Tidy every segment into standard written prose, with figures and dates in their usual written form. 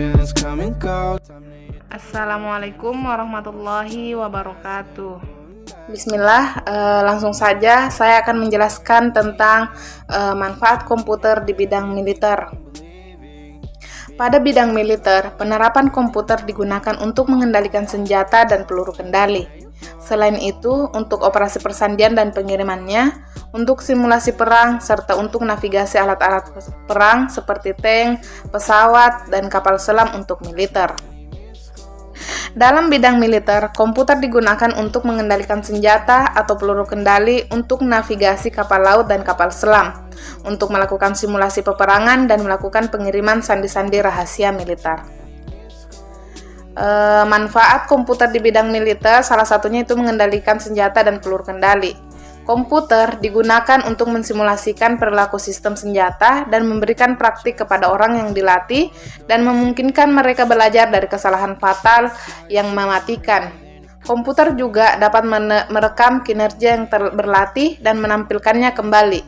feelings come and go. Assalamualaikum warahmatullahi wabarakatuh. Bismillah, langsung saja saya akan menjelaskan tentang manfaat komputer di bidang militer. Pada bidang militer, penerapan komputer digunakan untuk mengendalikan senjata dan peluru kendali. Selain itu, untuk operasi persandian dan pengirimannya, untuk simulasi perang, serta untuk navigasi alat-alat perang seperti tank, pesawat, dan kapal selam untuk militer. Dalam bidang militer, komputer digunakan untuk mengendalikan senjata atau peluru kendali untuk navigasi kapal laut dan kapal selam, untuk melakukan simulasi peperangan dan melakukan pengiriman sandi-sandi rahasia militer. Manfaat komputer di bidang militer salah satunya itu mengendalikan senjata dan peluru kendali. Komputer digunakan untuk mensimulasikan perilaku sistem senjata dan memberikan praktik kepada orang yang dilatih dan memungkinkan mereka belajar dari kesalahan fatal yang mematikan. Komputer juga dapat merekam kinerja yang berlatih dan menampilkannya kembali.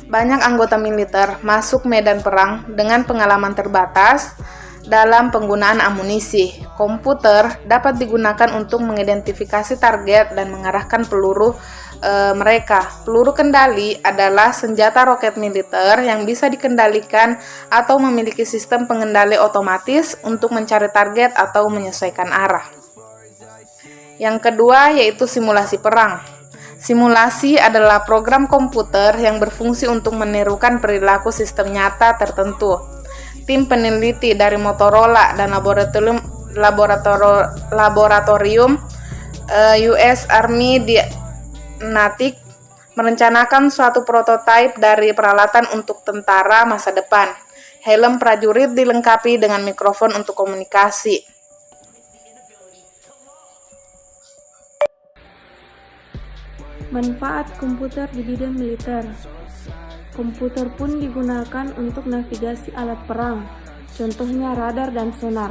Banyak anggota militer masuk medan perang dengan pengalaman terbatas dalam penggunaan amunisi. Komputer dapat digunakan untuk mengidentifikasi target dan mengarahkan peluru mereka. Peluru kendali adalah senjata roket militer yang bisa dikendalikan atau memiliki sistem pengendali otomatis untuk mencari target atau menyesuaikan arah. Yang kedua yaitu simulasi perang. Simulasi adalah program komputer yang berfungsi untuk menirukan perilaku sistem nyata tertentu. Tim peneliti dari Motorola dan laboratorium US Army di Natick merencanakan suatu prototipe dari peralatan untuk tentara masa depan. Helm prajurit dilengkapi dengan mikrofon untuk komunikasi. Manfaat komputer di bidang militer. Komputer pun digunakan untuk navigasi alat perang, contohnya radar dan sonar.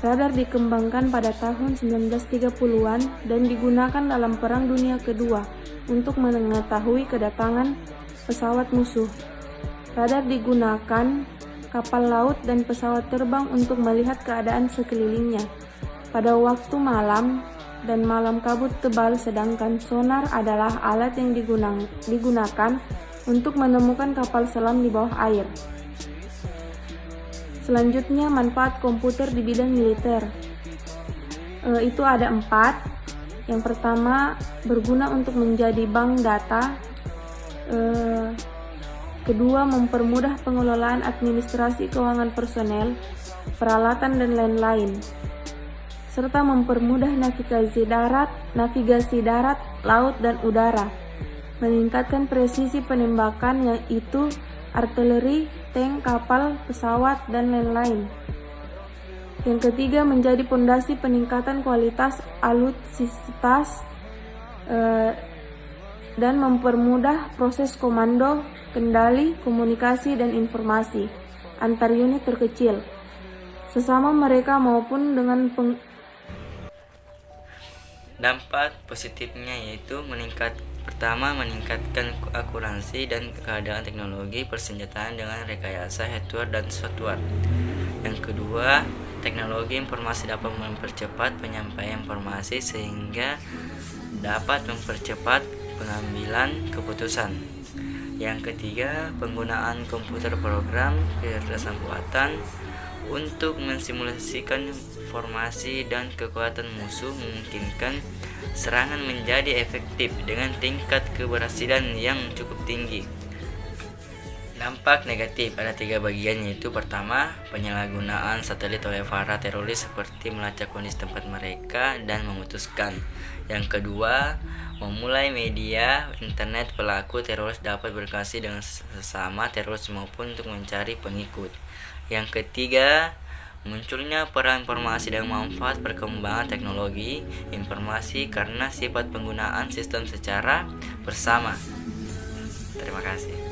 Radar dikembangkan pada tahun 1930-an dan digunakan dalam Perang Dunia Kedua untuk mengetahui kedatangan pesawat musuh. Radar digunakan kapal laut dan pesawat terbang untuk melihat keadaan sekelilingnya pada waktu malam dan malam kabut tebal, sedangkan sonar adalah alat yang digunakan untuk menemukan kapal selam di bawah air. Selanjutnya, manfaat komputer di bidang militer. Itu ada 4. Yang pertama, berguna untuk menjadi bank data. Kedua, mempermudah pengelolaan administrasi keuangan personel, peralatan, dan lain-lain. Serta mempermudah navigasi darat, laut, dan udara. Meningkatkan presisi penembakan yaitu artileri, tank, kapal, pesawat, dan lain-lain. Yang ketiga, menjadi pondasi peningkatan kualitas alutsista dan mempermudah proses komando, kendali, komunikasi, dan informasi antar unit terkecil, sesama mereka maupun dengan Dampak positifnya yaitu meningkatkan akurasi dan keadaan teknologi persenjataan dengan rekayasa hardware dan software. Yang kedua, teknologi informasi dapat mempercepat penyampaian informasi sehingga dapat mempercepat pengambilan keputusan. Yang ketiga, penggunaan komputer program kecerdasan buatan untuk mensimulasikan formasi dan kekuatan musuh memungkinkan serangan menjadi efektif dengan tingkat keberhasilan yang cukup tinggi. Dampak negatif ada 3 bagian, yaitu pertama, penyalahgunaan satelit oleh para teroris seperti melacak kondisi tempat mereka dan memutuskan. Yang kedua, memulai media internet pelaku teroris dapat berkongsi dengan sesama teroris maupun untuk mencari pengikut. Yang ketiga, munculnya peran informasi dan manfaat perkembangan teknologi informasi karena sifat penggunaan sistem secara bersama. Terima kasih.